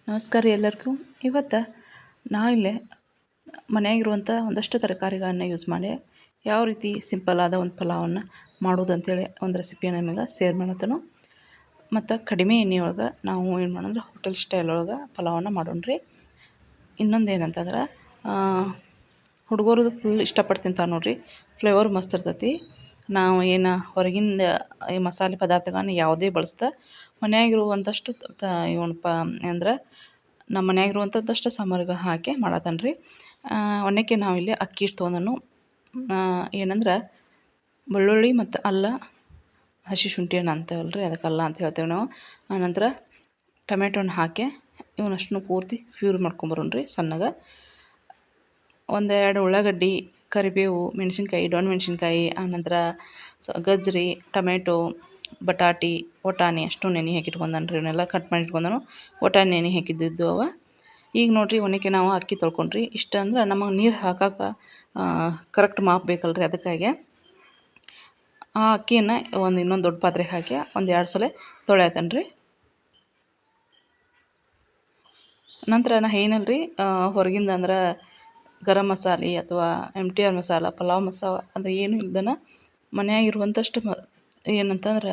ನಮಸ್ಕಾರ ರೀ ಎಲ್ಲರಿಗೂ. ಇವತ್ತು ಇಲ್ಲೇ ಮನೆಯಾಗಿರುವಂಥ ಒಂದಷ್ಟು ತರಕಾರಿಗಳನ್ನ ಯೂಸ್ ಮಾಡಿ ಯಾವ ರೀತಿ ಸಿಂಪಲ್ ಆದ ಒಂದು ಪಲಾವನ್ನು ಮಾಡೋದು ಅಂತೇಳಿ ಒಂದು ರೆಸಿಪಿಯನ್ನು ನಿಮಗೆ ಶೇರ್ ಮಾಡತ್ತನು. ಮತ್ತು ಕಡಿಮೆ ಎಣ್ಣೆಯೊಳಗೆ ನಾವು ಏನು ಮಾಡೋಣ ಹೋಟೆಲ್ ಸ್ಟೈಲ್ ಒಳಗೆ ಪಲಾವನ್ನು ಮಾಡೋಣ್ರಿ. ಇನ್ನೊಂದು ಏನಂತಂದ್ರೆ ಹುಡುಗರು ಫುಲ್ ಇಷ್ಟಪಟ್ಟು ತಿಂತಾರೆ ನೋಡಿರಿ. ಫ್ಲೇವರ್ ಮಸ್ತ್ ಇರ್ತೈತಿ. ನಾವು ಹೊರಗಿಂದ ಈ ಮಸಾಲೆ ಪದಾರ್ಥಗಳನ್ನ ಯಾವುದೇ ಬಳಸ್ತಾ ಮನೆಯಾಗಿರುವಂಥಷ್ಟು ಅಂದ್ರೆ ನಮ್ಮ ಮನೆಯಾಗಿರುವಂಥದ್ದಷ್ಟು ಸಾಮಗ್ರಿಗಳು ಹಾಕಿ ಮಾಡತ್ತೇನೆ ರೀ. ಒನ್ನೆಕ್ಕೆ ನಾವಿಲ್ಲಿ ಅಕ್ಕಿ ಇಷ್ಟು ತೊಗೊಂಡನು. ಏನಂದ್ರೆ ಬೆಳ್ಳುಳ್ಳಿ ಮತ್ತು ಅಲ್ಲ, ಹಸಿ ಶುಂಠಿ ಹಣ್ಣು ಅಂತೇವಲ್ಲ ರೀ, ಅದಕ್ಕೆ ಅಲ್ಲ ಅಂತ ಹೇಳ್ತೇವೆ ನಾವು. ಆನಂತರ ಟೊಮೆಟೊ ಹಣ್ಣು ಹಾಕಿ ಇವನಷ್ಟನ್ನು ಪೂರ್ತಿ ಪ್ಯೂರ್ ಮಾಡ್ಕೊಂಬರೋಣ ರೀ ಸಣ್ಣಗೆ. ಒಂದೆರಡು ಉಳ್ಳಾಗಡ್ಡಿ, ಕರಿಬೇವು, ಮೆಣಸಿನ್ಕಾಯಿ, ಡೊಣ್ಣ ಮೆಣಸಿನ್ಕಾಯಿ, ಆನಂತರ ಗಜ್ಜರಿ, ಟೊಮೆಟೊ, ಬಟಾಣಿ ಅಷ್ಟು ನೆನೆ ಹಾಕಿಟ್ಕೊಂಡಾನ ರೀ. ಇವನ್ನೆಲ್ಲ ಕಟ್ ಮಾಡಿ ಇಟ್ಕೊಂಡಾನು. ಬಟಾಣಿ ನೆನೆ ಹಾಕಿದ್ದು ಅವ. ಈಗ ನೋಡಿರಿ ಒನಕ್ಕೆ ನಾವು ಅಕ್ಕಿ ತೊಳ್ಕೊಂಡ್ರಿ. ಇಷ್ಟ ಅಂದ್ರೆ ನಮಗೆ ನೀರು ಹಾಕಕ್ಕೆ ಕರೆಕ್ಟ್ ಮಾಪ್ ಬೇಕಲ್ಲ ರೀ. ಅದಕ್ಕಾಗಿ ಆ ಅಕ್ಕಿಯನ್ನು ಇನ್ನೊಂದು ದೊಡ್ಡ ಪಾತ್ರೆಗೆ ಹಾಕಿ ಒಂದು 2 ಸಲ ತೊಳೆಯತ್ತೇನೆ ರೀ. ನಂತರ ನಾ ಏನಲ್ಲ ರೀ, ಹೊರಗಿಂದ ಅಂದ್ರೆ ಗರಂ ಮಸಾಲೆ ಅಥವಾ MTR ಮಸಾಲ, ಪಲಾವ್ ಮಸಾಲ ಅದು ಏನೂ ಇಲ್ದನ ಮನೆಯಾಗಿರುವಂಥಷ್ಟು ಏನಂತಂದ್ರೆ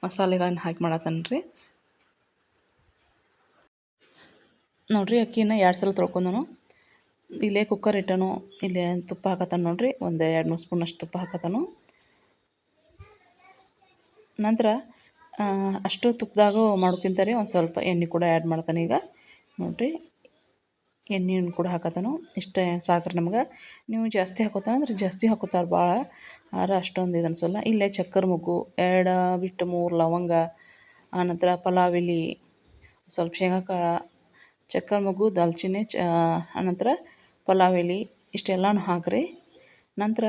ಮಸಾಲೆಗಳನ್ನ ಹಾಕಿ ಮಾಡತ್ತೇನೆ ರೀ. ನೋಡಿರಿ ಅಕ್ಕಿನ 2 ಸಲ ತೊಳ್ಕೊಂಡನು. ಇಲ್ಲೇ ಕುಕ್ಕರ್ ಇಟ್ಟನು. ಇಲ್ಲೇ ತುಪ್ಪ ಹಾಕತ್ತಾನ ನೋಡಿರಿ. ಒಂದು 2-3 ಸ್ಪೂನಷ್ಟು ತುಪ್ಪ ಹಾಕತ್ತಾನು. ನಂತರ ಅಷ್ಟು ತುಪ್ಪದಾಗೂ ಮಾಡೋಕ್ಕಿಂತ ರೀ ಒಂದು ಸ್ವಲ್ಪ ಎಣ್ಣೆ ಕೂಡ ಆ್ಯಡ್ ಮಾಡ್ತಾನೆ. ಈಗ ನೋಡಿರಿ ಎಣ್ಣೆಯನ್ನು ಕೂಡ ಹಾಕತ್ತಾನು. ಇಷ್ಟ ಸಾಕ್ರಿ ನಮ್ಗೆ. ನೀವು ಜಾಸ್ತಿ ಹಾಕೋತಾನಂದ್ರೆ ಜಾಸ್ತಿ ಹಾಕೋತಾರೆ ಭಾಳ, ಆದ್ರೆ ಅಷ್ಟೊಂದು ಇದು ಅನ್ಸೋಲ್ಲ. ಇಲ್ಲೇ ಚಕ್ಕರ್ ಮೊಗ್ಗು 2 ಬಿಟ್ಟು 3 ಲವಂಗ, ಆನಂತರ ಪಲಾವ್ ಎಲೆ, ಸ್ವಲ್ಪ ಶೇಂಗಾ ಕಾಳು, ಚಕ್ಕರ್ ಮೊಗ್ಗು, ದಾಲ್ಚಿನ್ನಿ, ಆನಂತರ ಪಲಾವ್ ಎಲೆ ಇಷ್ಟೆಲ್ಲನೂ ಹಾಕಿರಿ. ನಂತರ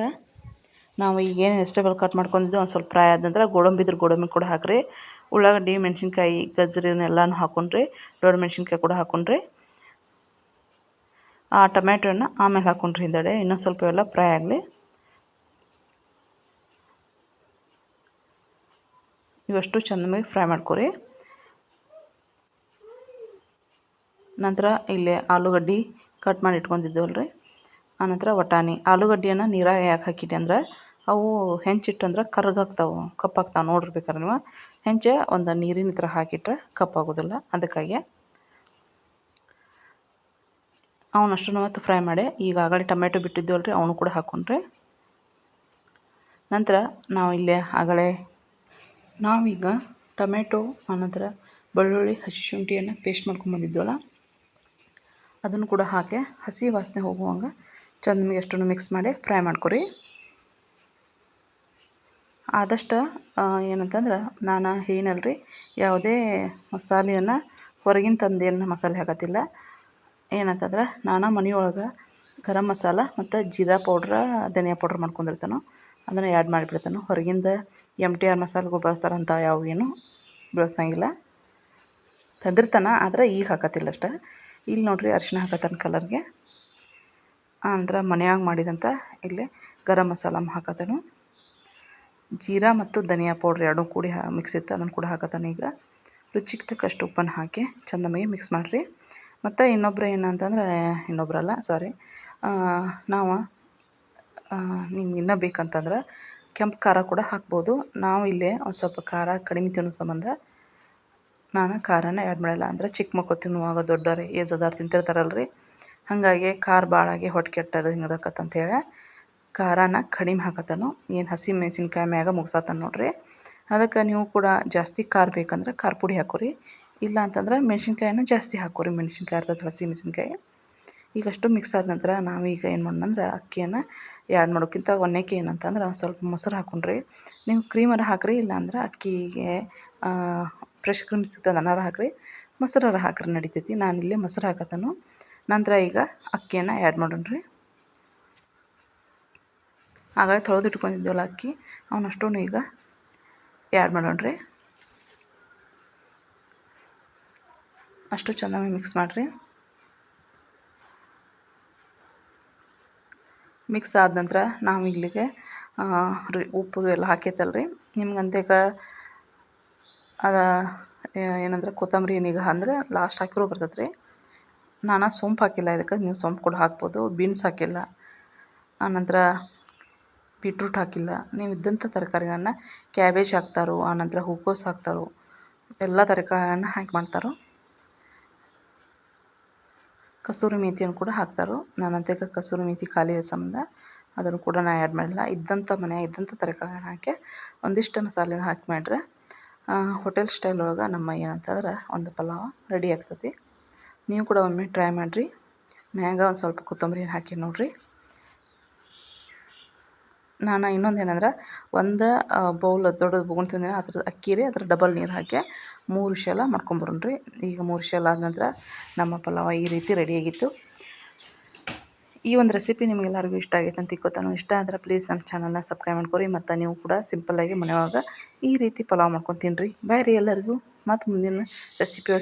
ನಾವು ಈಗೇನು ವೆಜಿಟೇಬಲ್ ಕಟ್ ಮಾಡ್ಕೊಂಡಿದ್ದು ಒಂದು ಸ್ವಲ್ಪ ಫ್ರೈ ಆದ ನಂತರ ಗೋಡಂಬಿ ಇದ್ರೆ ಗೋಡಂಬಿ ಕೂಡ ಹಾಕಿರಿ. ಉಳ್ಳಾಗಡ್ಡಿ, ಮೆಣಸಿನ್ಕಾಯಿ, ಗಜ್ಜರಿ ಇವನ್ನೆಲ್ಲನೂ ಹಾಕ್ಕೊಂಡ್ರಿ. ದೊಡ್ಡ ಮೆಣಸಿನ್ಕಾಯಿ ಕೂಡ ಹಾಕ್ಕೊಂಡ್ರಿ. ಆ ಟೊಮೆಟೊನ ಆಮೇಲೆ ಹಾಕ್ಕೊಂಡ್ರಿ ಹಿಂದಡೆ. ಇನ್ನೊಂದು ಸ್ವಲ್ಪ ಇವೆಲ್ಲ ಫ್ರೈ ಆಗಲಿ. ಇವಷ್ಟು ಚೆನ್ನಾಗಿ ಫ್ರೈ ಮಾಡ್ಕೊರಿ. ನಂತರ ಇಲ್ಲೇ ಆಲೂಗಡ್ಡೆ ಕಟ್ ಮಾಡಿ ಇಟ್ಕೊಂಡಿದ್ದೇವಲ್ಲ ರೀ. ಆನಂತರ ವಟಾಣಿ. ಆಲೂಗಡ್ಡೆಯನ್ನು ನೀರಾಗ ಯಾಕೆ ಹಾಕಿಟ್ಟೆ ಅಂದ್ರೆ ಅವು ಹೆಂಚಿಟ್ಟಂದ್ರೆ ಕರ್ರಗಾಗ್ತಾವೆ, ಕಪ್ಪಾಗ್ತಾವೆ. ನೋಡಿರ್ಬೇಕಾರೆ ನೀವು ಹೆಂಚೆ ಒಂದು ನೀರಿನ ಥರ ಹಾಕಿಟ್ರೆ ಕಪ್ಪಾಗೋದಿಲ್ಲ. ಅದಕ್ಕಾಗಿ ಅವನಷ್ಟು ಮತ್ತು ಫ್ರೈ ಮಾಡಿ ಈಗಾಗಲೇ ಟೊಮೆಟೊ ಬಿಟ್ಟಿದ್ದೇವಲ್ಲ ರೀ, ಅವನು ಕೂಡ ಹಾಕ್ಕೊಂಡ್ರಿ. ನಂತರ ನಾವೀಗ ಟೊಮೆಟೊ, ಆನಂತರ ಬೆಳ್ಳುಳ್ಳಿ, ಹಸಿ ಶುಂಠಿಯನ್ನು ಪೇಸ್ಟ್ ಮಾಡ್ಕೊಂಬಂದಿದ್ವಲ್ಲ ಅದನ್ನು ಕೂಡ ಹಾಕಿ ಹಸಿ ವಾಸನೆ ಹೋಗುವಂಗೆ ಚೆನ್ನಾಗಿ ಅಷ್ಟನ್ನು ಮಿಕ್ಸ್ ಮಾಡಿ ಫ್ರೈ ಮಾಡ್ಕೊರಿ. ಆದಷ್ಟು ಏನಂತಂದ್ರೆ ನಾನು ಏನಲ್ಲ ರೀ, ಯಾವುದೇ ಮಸಾಲೆಯನ್ನು ಹೊರಗಿನ ತಂದೇನು ಮಸಾಲೆ ಹಾಕತ್ತಿಲ್ಲ. ಏನಂತಂದ್ರೆ ನಾನು ಮನೆಯೊಳಗೆ ಗರಂ ಮಸಾಲ ಮತ್ತು ಜೀರಾ ಪೌಡ್ರ, ಧನಿಯಾ ಪೌಡ್ರ್ ಮಾಡ್ಕೊಂಡಿರ್ತಾನೋ ಅದನ್ನು ಆ್ಯಡ್ ಮಾಡಿಬಿಡ್ತಾನೋ. ಹೊರಗಿಂದ MTR ಮಸಾಲೆಗಳು ಬಳಸ್ತಾರಂತ ಏನು ಬಳಸಂಗಿಲ್ಲ. ತಂದಿರ್ತಾನೆ, ಆದರೆ ಈಗ ಹಾಕತ್ತಿಲ್ಲ ಅಷ್ಟೇ. ಇಲ್ಲಿ ನೋಡಿರಿ ಅರಿಶಿನ ಹಾಕತ್ತಾನ ಕಲರ್ಗೆ. ಅಂದ್ರೆ ಮನೆಯಾಗ ಮಾಡಿದಂಥ ಇಲ್ಲಿ ಗರಂ ಮಸಾಲ ಹಾಕತ್ತಾನು. ಜೀರಾ ಮತ್ತು ಧನಿಯಾ ಪೌಡ್ರ್ ಎರಡೂ ಕೂಡಿ ಮಿಕ್ಸ್ ಇತ್ತು, ಅದನ್ನು ಕೂಡ ಹಾಕತ್ತಾನೆ. ಈಗ ರುಚಿಗೆ ತಕ್ಕಷ್ಟು ಉಪ್ಪನ್ನು ಹಾಕಿ ಚೆಂದಮಗೆ ಮಿಕ್ಸ್ ಮಾಡಿರಿ. ಮತ್ತು ನಾವು ನಿಮ್ಗೆ ಇನ್ನೂ ಬೇಕಂತಂದ್ರೆ ಕೆಂಪು ಖಾರ ಕೂಡ ಹಾಕ್ಬೋದು. ನಾವು ಇಲ್ಲೇ ಒಂದು ಸ್ವಲ್ಪ ಖಾರ ಕಡಿಮೆ ತಿನ್ನೋ ಸಂಬಂಧ ನಾನು ಖಾರನ ಆ್ಯಡ್ ಮಾಡಿಲ್ಲ. ಅಂದರೆ ಚಿಕ್ಕ ಮಕ್ಕಳು ತಿನ್ನುವಾಗ ದೊಡ್ಡವರು ಏಜ್ ಆದವ್ರು ತಿಂತಿರ್ತಾರಲ್ಲ ರೀ, ಹಾಗಾಗಿ ಖಾರ ಭಾಳಾಗಿ ಹೊಟ್ಟೆ ಕೆಟ್ಟದು ಹಿಂಗದಕ್ಕತ್ತಂತೇಳಿ ಖಾರನ ಕಡಿಮೆ ಹಾಕತ್ತಾನು. ಏನು ಹಸಿ ಮೆಣಸಿನ್ಕಾಯಿ ಮ್ಯಾಗ ಮುಗ್ಸತ್ತಾನ ನೋಡಿರಿ. ಅದಕ್ಕೆ ನೀವು ಕೂಡ ಜಾಸ್ತಿ ಖಾರ ಬೇಕಂದ್ರೆ ಖಾರ ಪುಡಿ ಹಾಕೋರಿ. ಇಲ್ಲ ಅಂತಂದ್ರೆ ಮೆಣಸಿನ್ಕಾಯಿನ ಜಾಸ್ತಿ ಹಾಕೋರಿ. ಹಸಿ ಮೆಣಸಿನ್ಕಾಯಿ ಈಗಷ್ಟು ಮಿಕ್ಸ್ ಆದ ನಂತರ ನಾವೀಗ ಏನು ಮಾಡೋಣಂದ್ರೆ ಅಕ್ಕಿಯನ್ನು ಆ್ಯಡ್ ಮಾಡೋಕ್ಕಿಂತ ಒನ್ನೆಕ್ಕೆ ಏನಂತಂದ್ರೆ ಸ್ವಲ್ಪ ಮೊಸರು ಹಾಕ್ಕೊಂಡ್ರಿ. ನೀವು ಕ್ರೀಮರ ಹಾಕಿರಿ, ಇಲ್ಲಾಂದ್ರೆ ಅಕ್ಕಿಗೆ ಫ್ರೆಶ್ ಕ್ರೀಮ್ ಸಿಗ್ತದೆ ಅನ್ನಾರ ಹಾಕಿರಿ, ಮೊಸರರ ಹಾಕಿರಿ ನಡಿತೈತಿ. ನಾನಿಲ್ಲಿ ಮೊಸರು ಹಾಕತ್ತಾನು. ನಂತರ ಈಗ ಅಕ್ಕಿಯನ್ನು ಆ್ಯಡ್ ಮಾಡೋಣ್ರಿ. ಆಗಾಗ ತೊಳೆದು ಇಟ್ಕೊಂಡಿದ್ದೀವಲ್ಲ ಅಕ್ಕಿ, ಅವನಷ್ಟು ಈಗ ಆ್ಯಡ್ ಮಾಡೋಣ್ರಿ. ಅಷ್ಟು ಚೆನ್ನಾಗಿ ಮಿಕ್ಸ್ ಮಾಡಿರಿ. ಮಿಕ್ಸ್ ಆದ ನಂತರ ನಾವು ಇಲ್ಲಿಗೆ ಉಪ್ಪು ಎಲ್ಲ ಹಾಕೈತಲ್ಲ ರೀ, ನಿಮ್ಗಂತೇಕ ಏನಂದ್ರೆ ಕೊತ್ತಂಬರಿ ನಿಗಾ ಅಂದ್ರೆ ಲಾಸ್ಟ್ ಹಾಕಿರೋ ಬರ್ತೈತೆ ರೀ. ನಾನು ಸೋಂಪು ಹಾಕಿಲ್ಲ ಇದಕ್ಕೆ, ನೀವು ಸೋಂಪು ಕೂಡ ಹಾಕ್ಬೋದು. ಬೀನ್ಸ್ ಹಾಕಿಲ್ಲ, ಆನಂತರ ಬೀಟ್ರೂಟ್ ಹಾಕಿಲ್ಲ. ನೀವು ಇದ್ದಂಥ ತರಕಾರಿಗಳನ್ನ ಕ್ಯಾಬೇಜ್ ಹಾಕ್ತಾರೋ, ಆನಂತರ ಹೂಕೋಸು ಹಾಕ್ತಾರೋ, ಎಲ್ಲ ತರಕಾರಿಗಳನ್ನ ಹಾಕಿ ಮಾಡ್ತಾರೋ. ಕಸೂರಿ ಮೇಥಿಯನ್ನು ಕೂಡ ಹಾಕ್ತಾರೋ. ನಾನು ಅಂತ್ಯಕ್ಕೆ ಕಸೂರಿ ಮೇಥಿ ಖಾಲಿ ಸಂಬಂಧ ಅದನ್ನು ಕೂಡ ನಾನು ಆ್ಯಡ್ ಮಾಡಿಲ್ಲ. ಇದ್ದಂಥ ಮನೆಯಾಗ ಇದ್ದಂಥ ತರಕಾರಿಗಳನ್ನ ಹಾಕಿ ಒಂದಿಷ್ಟು ಮಸಾಲೆ ಹಾಕಿ ಮಾಡ್ರೆ ಹೋಟೆಲ್ ಸ್ಟೈಲ್ ಒಳಗೆ ನಮ್ಮ ಏನಂತಂದ್ರೆ ಒಂದು ಪಲಾವ್ ರೆಡಿ ಆಗ್ತದೆ. ನೀವು ಕೂಡ ಒಮ್ಮೆ ಟ್ರೈ ಮಾಡಿರಿ. ಮ್ಯಾಗ ಒಂದು ಸ್ವಲ್ಪ ಕೊತ್ತಂಬರಿ ಹಾಕಿ ನೋಡಿರಿ. ನಾನು ಇನ್ನೊಂದು ಏನಂದ್ರೆ ಒಂದು ಬೌಲ್ ದೊಡ್ಡದು ತೊಗೊಂತೀನಿ, ಅದ್ರ ಅಕ್ಕಿ ರೀ, ಅದ್ರ ಡಬಲ್ ನೀರು ಹಾಕಿ 3 ವಿಷಲ ಮಾಡ್ಕೊಂಬರೋಣ್ರಿ. ಈಗ 3 ವಿಷಲ್ ಆದ ನಂತರ ನಮ್ಮ ಪಲಾವ್ ಈ ರೀತಿ ರೆಡಿಯಾಗಿತ್ತು. ಈ ಒಂದು ರೆಸಿಪಿ ನಿಮಗೆಲ್ಲರಿಗೂ ಇಷ್ಟ ಆಗೈತೆ ಅಂತ ತಿಳ್ಕೊತಾನು. ಇಷ್ಟ ಆದರೆ ಪ್ಲೀಸ್ ನಮ್ಮ ಚಾನಲ್ನ ಸಬ್ಸ್ಕ್ರೈಬ್ ಮಾಡ್ಕೊರಿ. ಮತ್ತು ನೀವು ಕೂಡ ಸಿಂಪಲ್ಲಾಗಿ ಮನೆಯೊಳಗೆ ಈ ರೀತಿ ಪಲಾವ್ ಮಾಡ್ಕೊಂಡು ತಿನ್ನಿರಿ. ಬಾಯ್ ರೀ ಎಲ್ಲರಿಗೂ. ಮತ್ತು ಮುಂದಿನ ರೆಸಿಪಿ